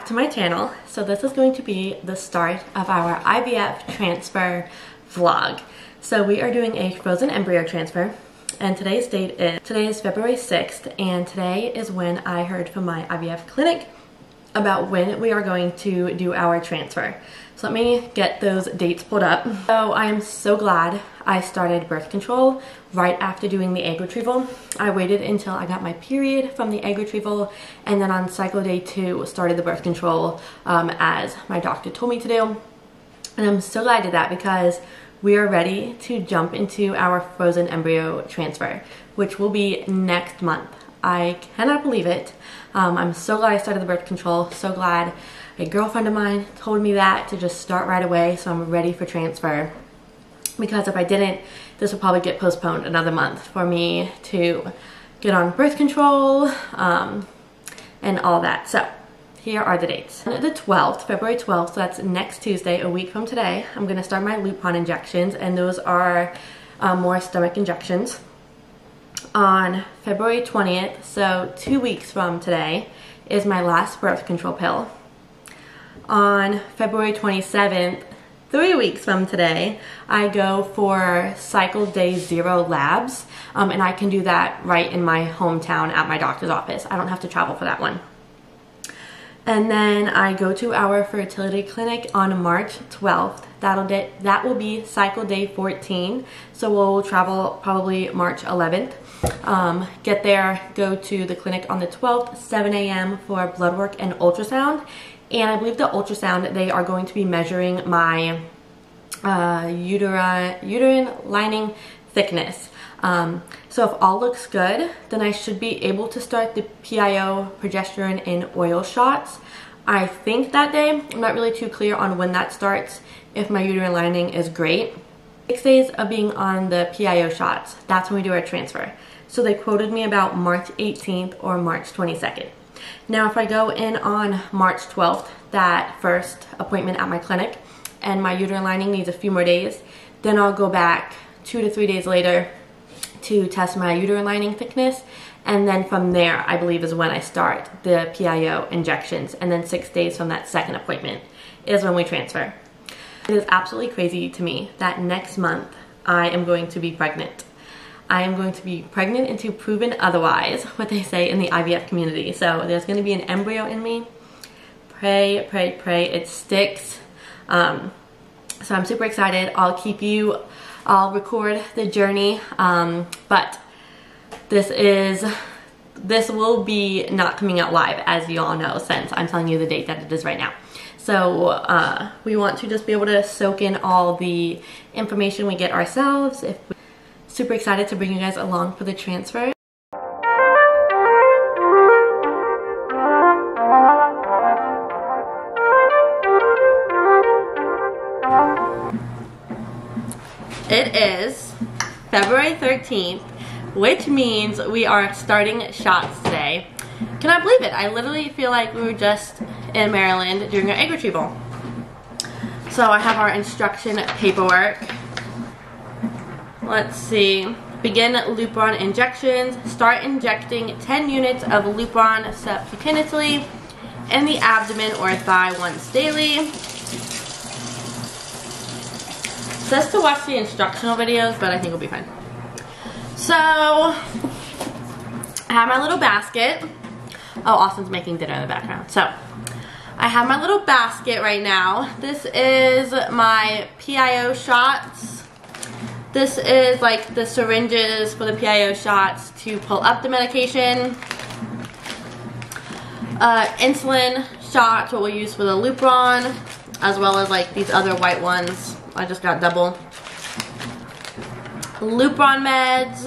To my channel. So this is going to be the start of our IVF transfer vlog. So we are doing a frozen embryo transfer, and today is February 6th, and today is when I heard from my IVF clinic about when we are going to do our transfer. So let me get those dates pulled up. So I am so glad I started birth control right after doing the egg retrieval. I waited until I got my period from the egg retrieval, and then on cycle day 2 started the birth control as my doctor told me to do. And I'm so glad I did that because we are ready to jump into our frozen embryo transfer, which will be next month. I cannot believe it. I'm so glad I started the birth control. So glad a girlfriend of mine told me that to just start right away, so I'm ready for transfer. Because if I didn't, this would probably get postponed another month for me to get on birth control and all that. So here are the dates. On the 12th, February 12th, so that's next Tuesday, a week from today, I'm going to start my Lupron injections, and those are more stomach injections. On February 20th, so 2 weeks from today, is my last birth control pill. On February 27th, 3 weeks from today, I go for cycle day 0 labs, and I can do that right in my hometown at my doctor's office. I don't have to travel for that one. And then I go to our fertility clinic on March 12th. That will be cycle day 14, so we'll travel probably March 11th. Get there, go to the clinic on the 12th, 7 a.m. for blood work and ultrasound. And I believe the ultrasound, they are going to be measuring my uterine lining thickness. So if all looks good, then I should be able to start the PIO, progesterone, and oil shots. I think that day. I'm not really too clear on when that starts, if my uterine lining is great. 6 days of being on the PIO shots, that's when we do our transfer. So they quoted me about March 18th or March 22nd. Now if I go in on March 12th, that first appointment at my clinic, and my uterine lining needs a few more days, then I'll go back 2 to 3 days later to test my uterine lining thickness, and then from there I believe is when I start the PIO injections, and then 6 days from that second appointment is when we transfer. It is absolutely crazy to me that next month I am going to be pregnant. I am going to be pregnant until proven otherwise, what they say in the IVF community. So there's going to be an embryo in me. Pray, pray, pray it sticks. So I'm super excited. I'll record the journey, but this will be not coming out live, as you all know, since I'm telling you the date that it is right now. So we want to just be able to soak in all the information we get ourselves. Super excited to bring you guys along for the transfer. It is February 13th, which means we are starting shots today. Can I believe it? I literally feel like we were just in Maryland doing our egg retrieval. So I have our instruction paperwork. Let's see. Begin Lupron injections. Start injecting 10 units of Lupron subcutaneously in the abdomen or thigh once daily. It says to watch the instructional videos, but I think we'll be fine. So, I have my little basket. Oh, Austin's making dinner in the background. So, I have my little basket right now. This is my PIO shots. This is like the syringes for the PIO shots to pull up the medication. Insulin shots, what we'll use for the Lupron, as well as like these other white ones. I just got double. Lupron meds.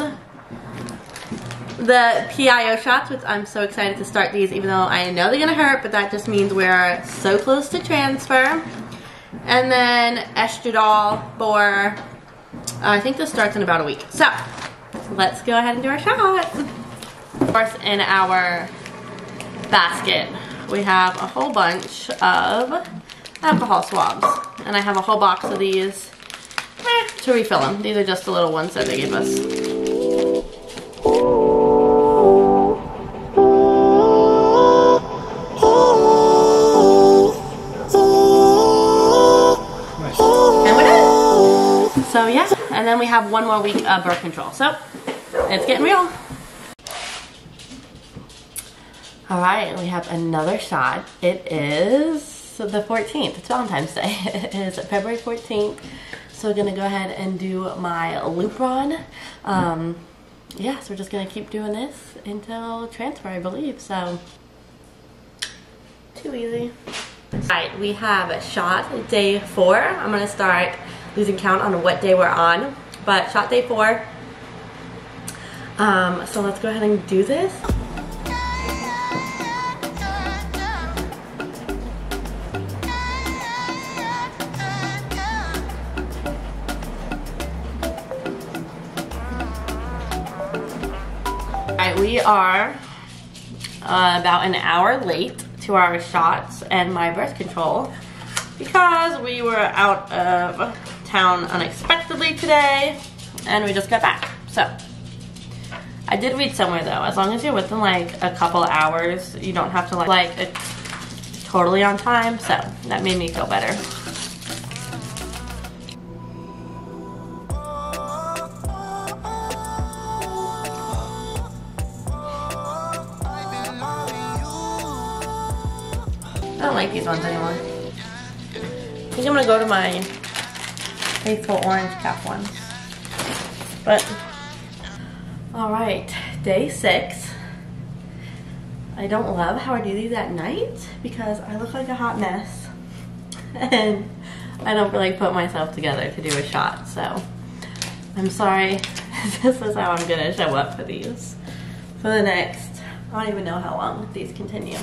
The PIO shots, which I'm so excited to start these, even though I know they're gonna hurt, but that just means we're so close to transfer. And then estradiol for, I think this starts in about a week. So, let's go ahead and do our shots. Of course, in our basket, we have a whole bunch of alcohol swabs. And I have a whole box of these to refill them. These are just the little ones that they gave us. So yeah, and then we have 1 more week of birth control. So it's getting real. All right, we have another shot. It is the 14th. It's Valentine's Day. It is February 14th. So we're gonna go ahead and do my loop run. Yeah, so we're just gonna keep doing this until transfer, I believe. So too easy. All right, we have shot day 4. I'm gonna start losing count on what day we're on, but shot day 4. So let's go ahead and do this. Alright, we are about an hour late to our shots and my birth control because we were out of town unexpectedly today and we just got back. So I did read somewhere though, as long as you're within like a couple hours, you don't have to like it's totally on time, so that made me feel better. I don't like these ones anymore. I think I'm gonna go to my faithful orange cap ones. But, alright, day 6. I don't love how I do these at night because I look like a hot mess. And I don't really put myself together to do a shot, so I'm sorry. This is how I'm gonna show up for these. For the next, I don't even know how long these continue.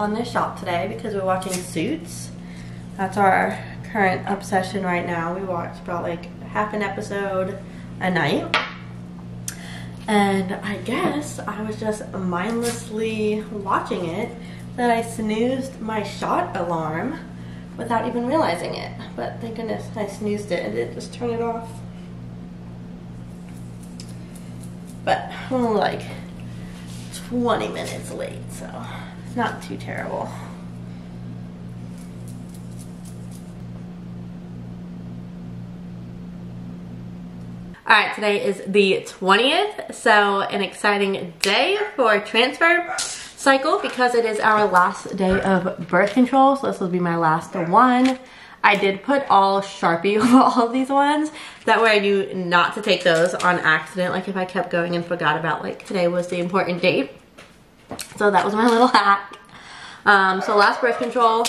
On this shot today because we're watching Suits. That's our current obsession right now. We watch about like half an episode a night. And I guess I was just mindlessly watching it that I snoozed my shot alarm without even realizing it. But thank goodness I snoozed it and didn't just turn it off. But I'm only like 20 minutes late, so it's not too terrible. Alright, today is the 20th, so an exciting day for transfer cycle because it is our last day of birth control, so this will be my last one. I did put all Sharpie over all of these ones. That way I knew not to take those on accident, like if I kept going and forgot about like today was the important date. So that was my little hack. So last birth control,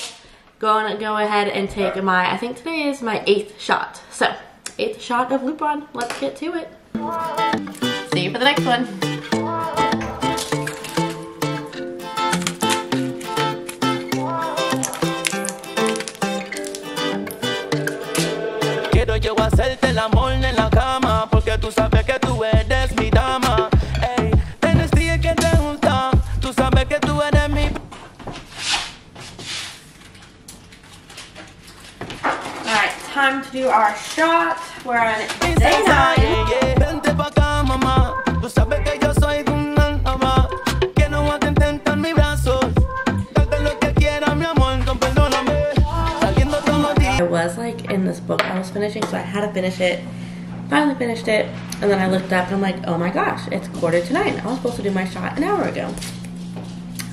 go ahead and take my, I think today is my 8th shot. So 8th shot of loop run. Let's get to it. See you for the next one. Quiero yo hacerte el amor en la cama porque tú sabes que tú eres mi dama. Ey, tienes días que te gusta, tú sabes que tú eres mi. Alright, time to do our shot. We're on day 9. Vente pa' acá, mamá. Tú sabes que yo soy un alma. Que no vas a intentar mi brazo. Date lo que quieras, mi amor, perdóname. Saliendo todos los días. I was like in this book I was finishing, so I had to finish it. Finally finished it, and then I looked up and I'm like, oh my gosh, it's 8:45. I was supposed to do my shot an hour ago.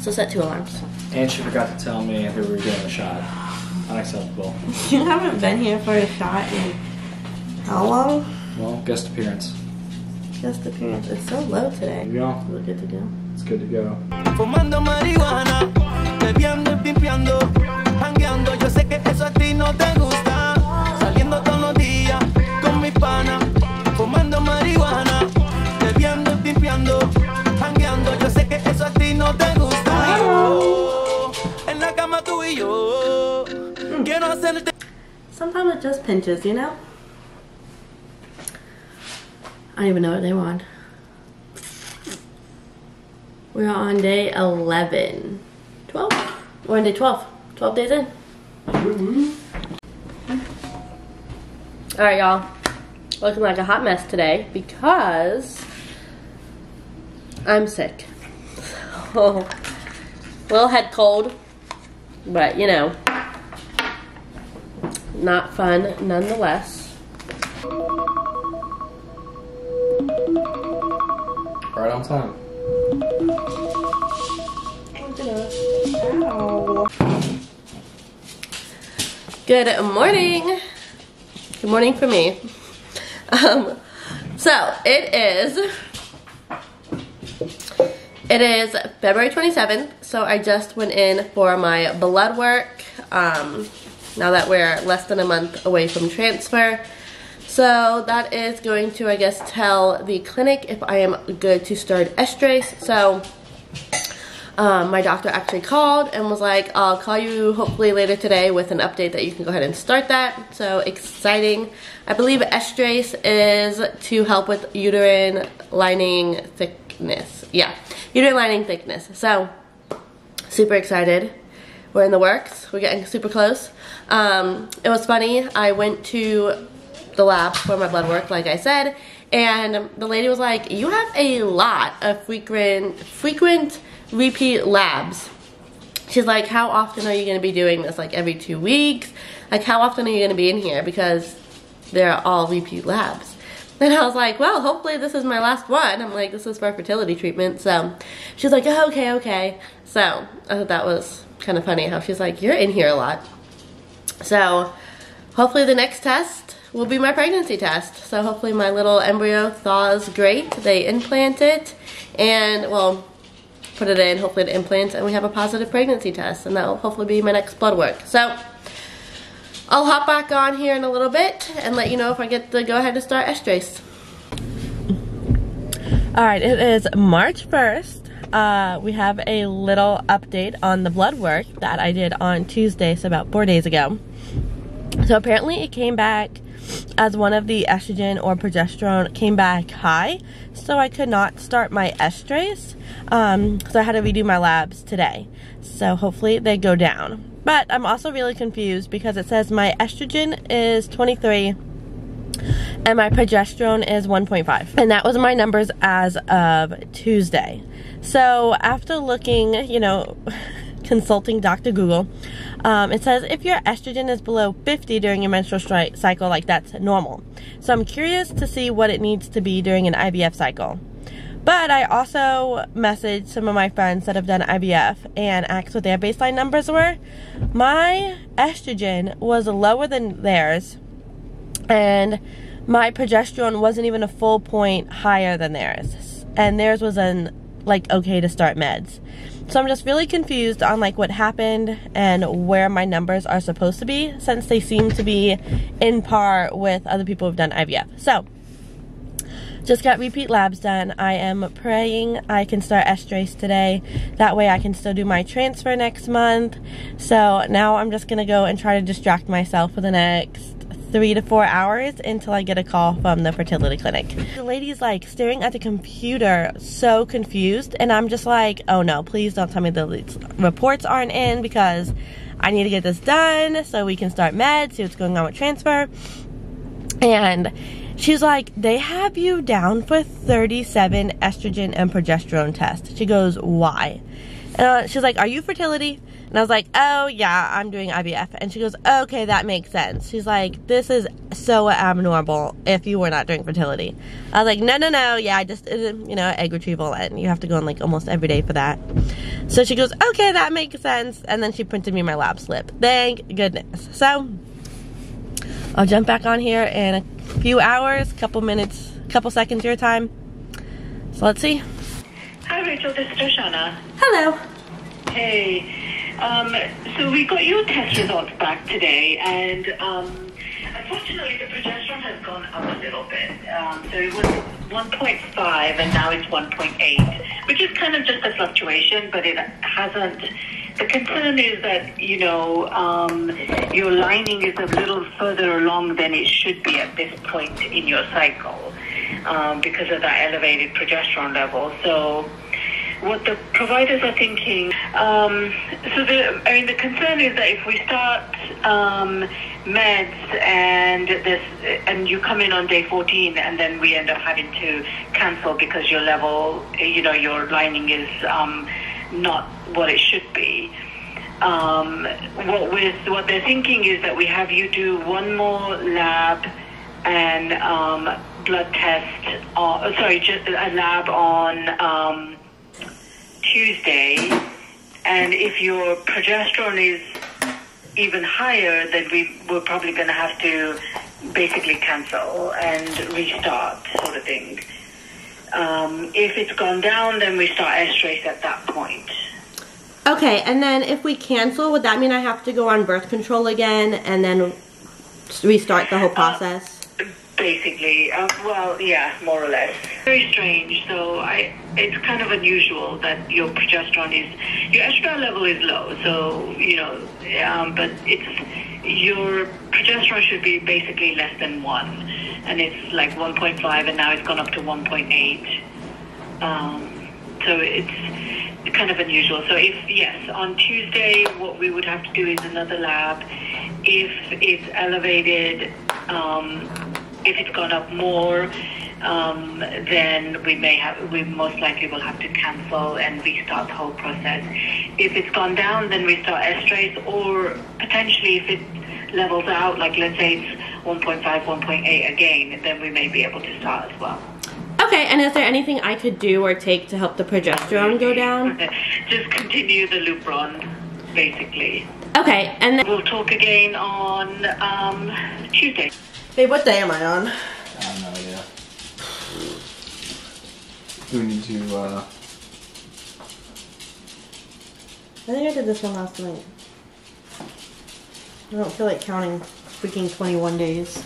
So set 2 alarms. And she forgot to tell me that we were doing the shot. Unacceptable. You haven't been here for a shot in how long? Well, guest appearance. Guest appearance. It's so low today. Here we go. We're good to go. It's good to go. Fumando marihuana, bebiendo y pimpeando, jangueando. Yo sé que eso a ti no te gusta. Saliendo todos los días con mis panas. Fumando marihuana, bebiendo y pimpeando, jangueando. Yo sé que eso a ti no te gusta. Oh, en la cama tú y yo. Quiero hacerte. Sometimes it just pinches, you know? I don't even know what they want. We're on day 11. 12? We're on day 12. 12 days in. Alright, y'all. Looking like a hot mess today because I'm sick. So, a little head cold, but you know, not fun nonetheless. Right on time. Ow. Good morning. Good morning for me. So it is February 27th. So I just went in for my blood work. Now that we're less than a month away from transfer. So that is going to, I guess, tell the clinic if I am good to start estrase. So my doctor actually called and was like, I'll call you hopefully later today with an update that you can go ahead and start that. So exciting. I believe estrase is to help with uterine lining thickness. Yeah, uterine lining thickness. So super excited. We're in the works. We're getting super close. It was funny. I went to the lab for my blood work, like I said, and the lady was like, you have a lot of frequent repeat labs. She's like, how often are you going to be doing this? Like every 2 weeks? Like how often are you going to be in here? Because they're all repeat labs. And I was like, well, hopefully this is my last one. I'm like, this is for fertility treatment. So she's like, oh, okay. So I thought that was kind of funny how she's like, you're in here a lot. So hopefully the next test will be my pregnancy test. So hopefully my little embryo thaws great. They implant it and, well, put it in, hopefully it implants, and we have a positive pregnancy test, and that will hopefully be my next blood work. So I'll hop back on here in a little bit and let you know if I get to go ahead and start estrase. Alright, it is March 1st. We have a little update on the blood work that I did on Tuesday, so about 4 days ago. So apparently it came back as one of the estrogen or progesterone came back high, so I could not start my estrase. So I had to redo my labs today. So hopefully they go down. But I'm also really confused because it says my estrogen is 23 and my progesterone is 1.5. And that was my numbers as of Tuesday. So after looking, you know, consulting Dr. Google, it says if your estrogen is below 50 during your menstrual cycle, like that's normal. So I'm curious to see what it needs to be during an IVF cycle. But I also messaged some of my friends that have done IVF and asked what their baseline numbers were. My estrogen was lower than theirs, and my progesterone wasn't even a full point higher than theirs. And theirs was like okay to start meds. So I'm just really confused on like what happened and where my numbers are supposed to be, since they seem to be in par with other people who've done IVF. So just got repeat labs done. I am praying I can start estrase today. That way I can still do my transfer next month. So now I'm just gonna go and try to distract myself for the next 3 to 4 hours until I get a call from the fertility clinic. The lady's like staring at the computer, so confused, and I'm just like, oh no, please don't tell me the reports aren't in, because I need to get this done so we can start meds, see what's going on with transfer. And she's like, they have you down for 37 estrogen and progesterone tests. She goes, why? And she's like, are you fertility? And I was like, oh yeah, I'm doing IVF. And she goes, okay, that makes sense. She's like, this is so abnormal if you were not doing fertility. I was like, no, yeah, I just did, you know, egg retrieval, and you have to go in like almost every day for that. So she goes, okay, that makes sense. And then she printed me my lab slip. Thank goodness. So I'll jump back on here in a few hours, couple minutes, couple seconds your time. So let's see. Hi Rachel, this is Roshana. Hello. Hey. So we got your test results back today, and unfortunately the progesterone has gone up a little bit. So it was 1.5 and now it's 1.8, which is kind of just a fluctuation, but it hasn't. The concern is that, you know, your lining is a little further along than it should be at this point in your cycle because of that elevated progesterone level. So what the providers are thinking, the concern is that if we start meds and you come in on day 14 and then we end up having to cancel because your level, you know, your lining is not what it should be, what they're thinking is that we have you do one more lab and blood test. Just a lab on Tuesday, and if your progesterone is even higher, then we're probably going to have to basically cancel and restart, sort of thing. If it's gone down, then we start estrace at that point. Okay, and then if we cancel, would that mean I have to go on birth control again and then restart the whole process? Basically, well, yeah, more or less. Very strange. So it's kind of unusual that your progesterone your estrogen level is low. So but your progesterone should be basically less than 1, and it's like 1.5, and now it's gone up to 1.8. So it's kind of unusual. So yes, on Tuesday, what we would have to do is another lab. If it's elevated, if it's gone up more, then we most likely will have to cancel and restart the whole process. If it's gone down, then we start estrace, or potentially if it levels out, like let's say it's 1.5, 1.8 again, then we may be able to start as well. Okay, and is there anything I could do or take to help the progesterone go down? Just continue the Lupron, basically. Okay, and then we'll talk again on Tuesday. Babe, what day am I on? I have no idea. Do we need to, I think I did this one last night. I don't feel like counting freaking 21 days.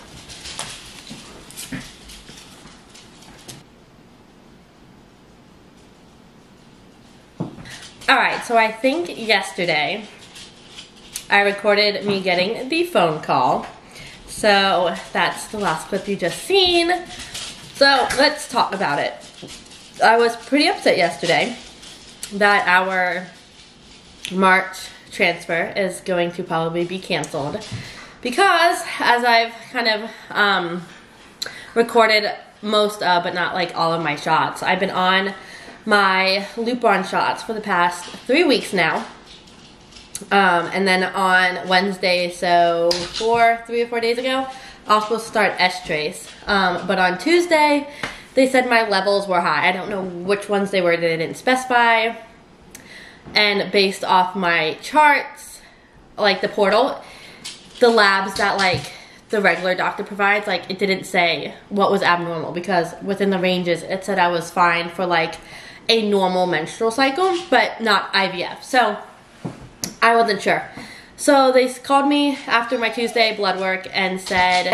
Alright, so I think yesterday I recorded me getting the phone call. So that's the last clip you just seen. So let's talk about it. I was pretty upset yesterday that our March transfer is going to probably be canceled because, as I've kind of recorded most of, but not like all of my shots, I've been on my Lupron shots for the past 3 weeks now. And then on Wednesday, so 3 or 4 days ago, I was supposed to start estrace. But on Tuesday, they said my levels were high. I don't know which ones they were, they didn't specify. And based off my charts, like the portal, the labs that like the regular doctor provides, like it didn't say what was abnormal, because within the ranges, it said I was fine for like a normal menstrual cycle, but not IVF. So I wasn't sure. So they called me after my Tuesday blood work and said,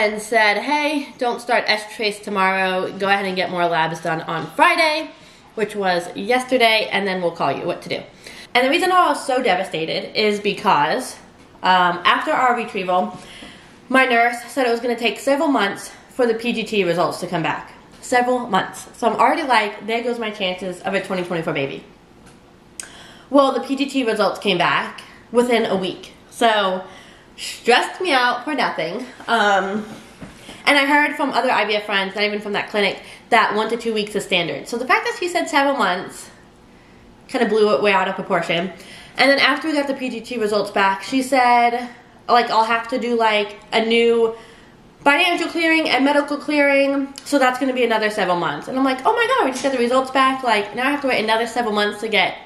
hey, don't start estrace tomorrow. Go ahead and get more labs done on Friday, which was yesterday, and then we'll call you what to do. And the reason I was so devastated is because after our retrieval, my nurse said it was going to take several months for the PGT results to come back. Several months. So I'm already like, there goes my chances of a 2024 baby. Well, the PGT results came back within a week. So, stressed me out for nothing. And I heard from other IVF friends, not even from that clinic, that 1 to 2 weeks is standard. So the fact that she said 7 months kind of blew it way out of proportion. And then after we got the PGT results back, she said, like, I'll have to do like a new financial clearing and medical clearing, so that's going to be another 7 months. And I'm like, oh my god, we just got the results back, like now I have to wait another 7 months to get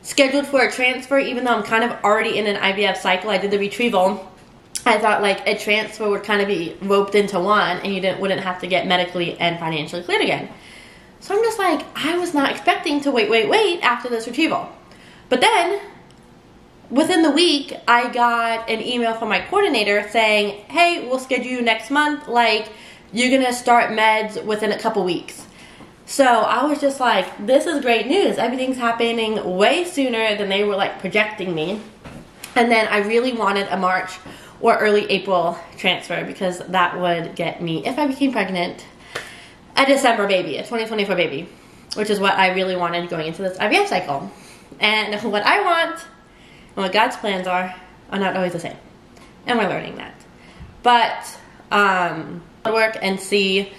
scheduled for a transfer, even though I'm kind of already in an IVF cycle. I did the retrieval. I thought like a transfer would kind of be roped into one, and you wouldn't have to get medically and financially cleared again. So I'm just like, I was not expecting to wait after this retrieval. But then, within the week, I got an email from my coordinator saying, hey, we'll schedule you next month, like, you're gonna start meds within a couple weeks. So I was just like, this is great news. Everything's happening way sooner than they were like projecting me. And then I really wanted a March or early April transfer, because that would get me, if I became pregnant, a December baby, a 2024 baby, which is what I really wanted going into this IVF cycle. And what I want and what God's plans are not always the same. And we're learning that. But, work and see.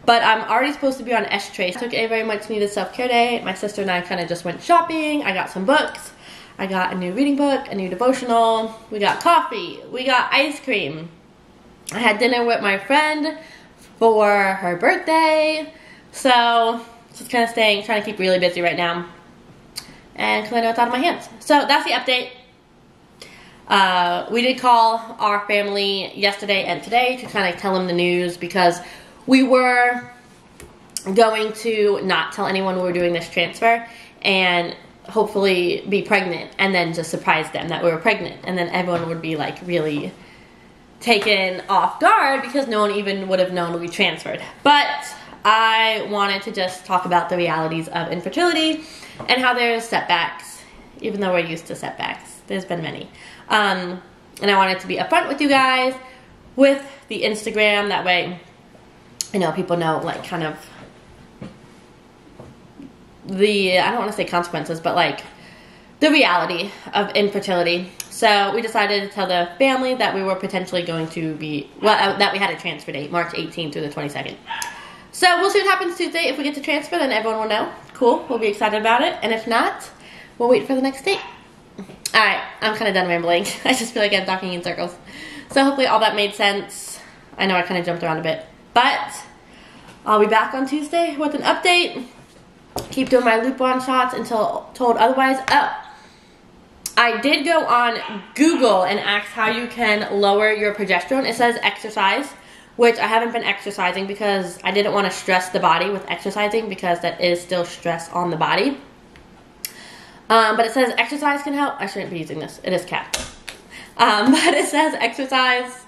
But I'm already supposed to be on estrace. I took a very much needed self-care day. My sister and I kind of just went shopping. I got some books. I got a new reading book, a new devotional. We got coffee. We got ice cream. I had dinner with my friend for her birthday. So just kind of trying to keep really busy right now. And because I know it's out of my hands. So that's the update. We did call our family yesterday and today to kind of tell them the news, because we were going to not tell anyone we were doing this transfer and hopefully be pregnant and then just surprise them that we were pregnant, and then everyone would be like really taken off guard because no one even would have known we transferred. But I wanted to just talk about the realities of infertility and how there's setbacks, even though we're used to setbacks. There's been many. And I wanted to be upfront with you guys with the Instagram. That way, you know, people know, like, kind of the, I don't want to say consequences, but like the reality of infertility. So we decided to tell the family that we were potentially going to be, well, that we had a transfer date, March 18th through the 22nd. So we'll see what happens Tuesday. If we get to transfer, then everyone will know. Cool, we'll be excited about it. And if not, we'll wait for the next date. Alright, I'm kind of done rambling. I just feel like I'm talking in circles. So hopefully all that made sense. I know I kind of jumped around a bit. But I'll be back on Tuesday with an update. Keep doing my loop-on shots until told otherwise. Oh, I did go on Google and ask how you can lower your progesterone. It says exercise, which I haven't been exercising because I didn't want to stress the body with exercising, because that is still stress on the body. But it says exercise can help. I shouldn't be using this. It is capped. But it says exercise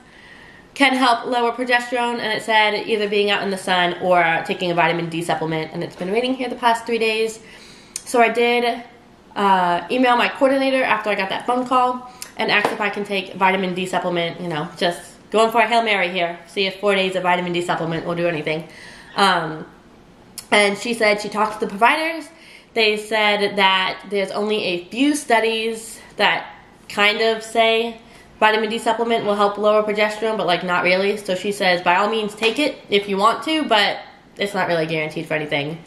can help lower progesterone, and it said either being out in the sun or taking a vitamin D supplement, and it's been raining here the past 3 days. So I did email my coordinator after I got that phone call and asked if I can take vitamin D supplement, you know, just going for a Hail Mary here, see if 4 days of vitamin D supplement will do anything. And she said she talked to the providers. They said that there's only a few studies that kind of say vitamin D supplement will help lower progesterone, but like not really. So she says, by all means take it if you want to, but it's not really guaranteed for anything.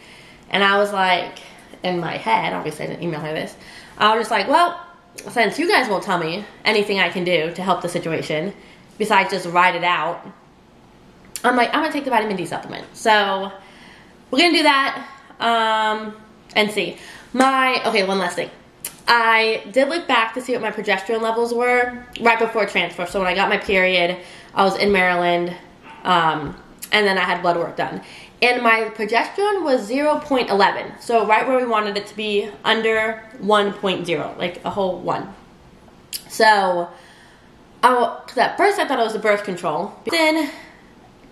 And I was like, in my head, obviously I didn't email her this, I was just like, well, since you guys won't tell me anything I can do to help the situation besides just ride it out, I'm like, I'm gonna take the vitamin D supplement. So we're gonna do that and see. Okay, one last thing. I did look back to see what my progesterone levels were right before transfer. So when I got my period, I was in Maryland, and then I had blood work done. And my progesterone was 0.11. So right where we wanted it to be, under 1.0, like a whole 1. So, because at first I thought it was the birth control. Then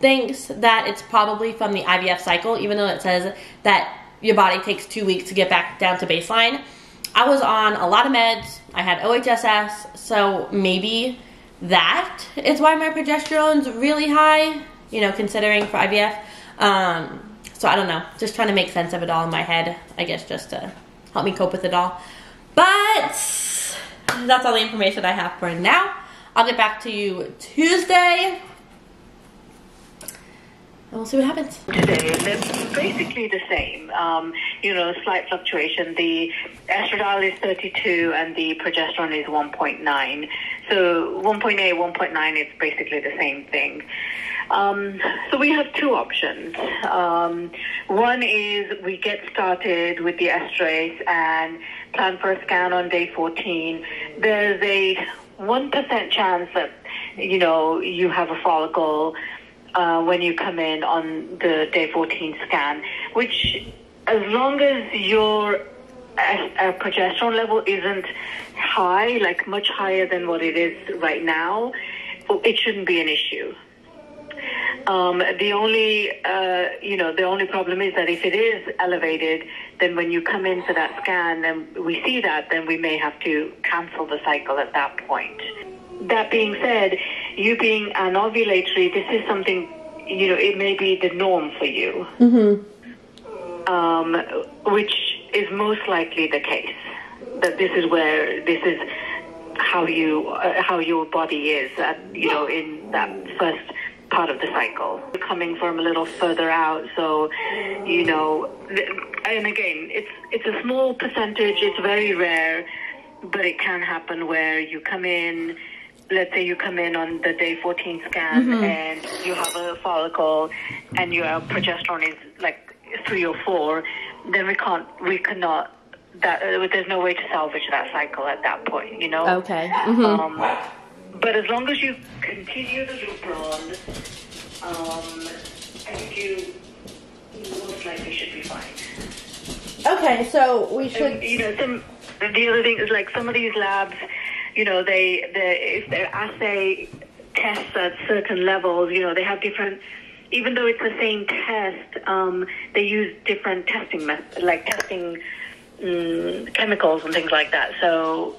thinks that it's probably from the IVF cycle, even though it says that your body takes 2 weeks to get back down to baseline. I was on a lot of meds. I had OHSS, so maybe that is why my progesterone's really high, you know, considering for IVF. So I don't know. Just trying to make sense of it all in my head, I guess, just to help me cope with it all. But that's all the information I have for now. I'll get back to you Tuesday, and we'll see what happens. Today, they're basically the same. You know, slight fluctuation. The estradiol is 32 and the progesterone is 1.9. So 1.8, 1.9 is basically the same thing. So we have two options. One is we get started with the estrase and plan for a scan on day 14. There's a 1% chance that, you know, you have a follicle when you come in on the day 14 scan, which, as long as your progesterone level isn't high, like much higher than what it is right now, it shouldn't be an issue. The only problem is that if it is elevated, then when you come in for that scan and we see that, then we may have to cancel the cycle at that point. That being said, you being anovulatory, this is something, you know, it may be the norm for you, which is most likely the case. That this is how your body is, you know, in that first part of the cycle. Coming from a little further out, so, you know, and again, it's a small percentage, it's very rare, but it can happen where you come in, let's say you come in on the day 14 scan and you have a follicle and your progesterone is like 3 or 4, then we cannot, there's no way to salvage that cycle at that point, you know? Okay. But as long as you continue the Lupron, I think you most likely should be fine. Okay, so we should... And, you know, the other thing is, like, some of these labs, you know, if their assay tests at certain levels, you know, they have different, even though it's the same test, they use different testing methods, like testing chemicals and things like that. So,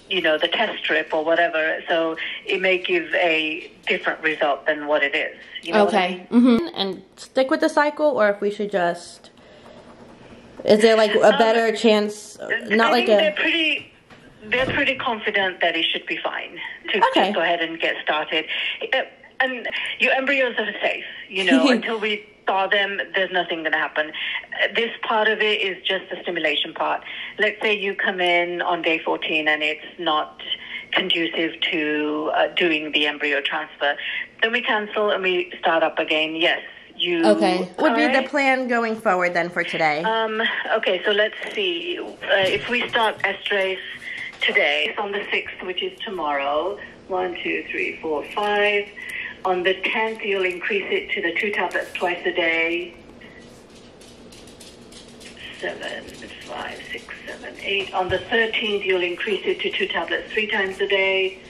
you know, the test strip or whatever, so it may give a different result than what it is. You know okay. What I mean? And stick with the cycle, or if we should just... Is there like a better chance? Not like a... They're pretty confident that it should be fine to just go ahead and get started. And your embryos are safe, you know, until we thaw them, there's nothing going to happen. This part of it is just the stimulation part. Let's say you come in on day 14 and it's not conducive to doing the embryo transfer. Then we cancel and we start up again. Yes. Okay. Would be the plan going forward then for today? Okay, so let's see. If we start estrase today, it's on the 6th, which is tomorrow. 1, 2, 3, 4, 5. On the 10th, you'll increase it to the 2 tablets twice a day. 7, 5, 6, 7, 8. On the 13th, you'll increase it to 2 tablets 3 times a day.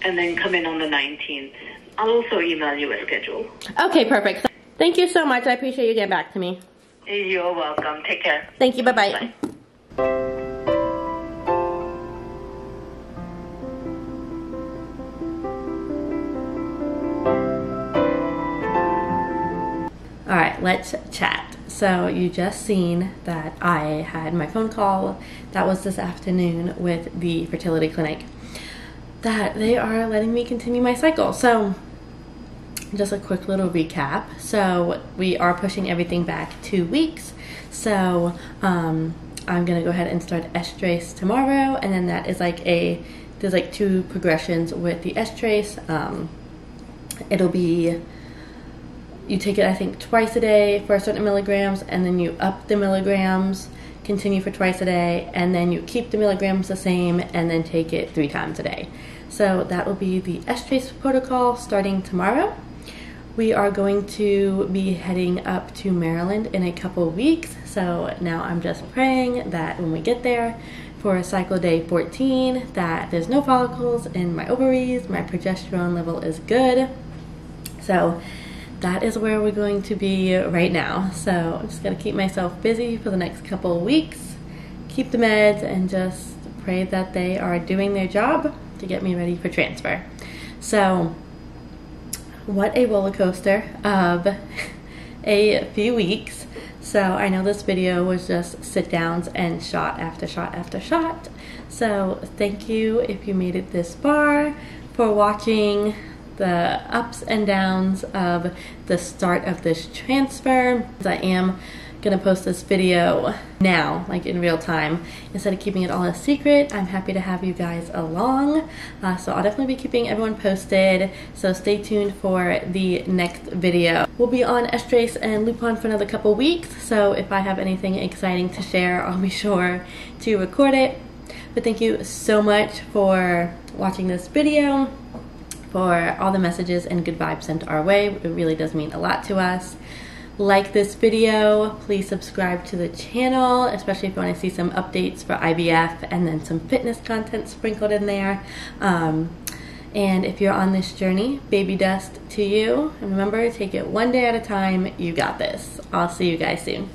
And then come in on the 19th. I'll also email you a schedule. Okay, perfect. Thank you so much. I appreciate you getting back to me. You're welcome. Take care. Thank you. Bye-bye. Bye. All right, let's chat. So you just seen that I had my phone call. That was this afternoon with the fertility clinic. That they are letting me continue my cycle. So just a quick little recap. So we are pushing everything back 2 weeks. So I'm gonna go ahead and start estrase tomorrow, and then that is like there's like 2 progressions with the estrase. It'll be, you take it I think twice a day for a certain milligrams, and then you up the milligrams, continue for twice a day, and then you keep the milligrams the same and then take it 3 times a day. So that will be the estrase protocol starting tomorrow. We are going to be heading up to Maryland in a couple weeks, so now I'm just praying that when we get there for cycle day 14 that there's no follicles in my ovaries, my progesterone level is good. So that is where we're going to be right now. So I'm just gonna keep myself busy for the next couple of weeks, keep the meds, and just pray that they are doing their job to get me ready for transfer. So what a roller coaster of a few weeks. So I know this video was just sit downs and shot after shot after shot. So thank you if you made it this far for watching the ups and downs of the start of this transfer. I am gonna post this video now, like in real time, instead of keeping it all a secret. I'm happy to have you guys along, so I'll definitely be keeping everyone posted, so stay tuned for the next video. We'll be on estrase and Lupron for another couple weeks, so if I have anything exciting to share, I'll be sure to record it. But thank you so much for watching this video, for all the messages and good vibes sent our way. It really does mean a lot to us. Like this video, please subscribe to the channel, especially if you want to see some updates for IVF and then some fitness content sprinkled in there. And if you're on this journey, baby dust to you. And remember, take it one day at a time. You got this. I'll see you guys soon.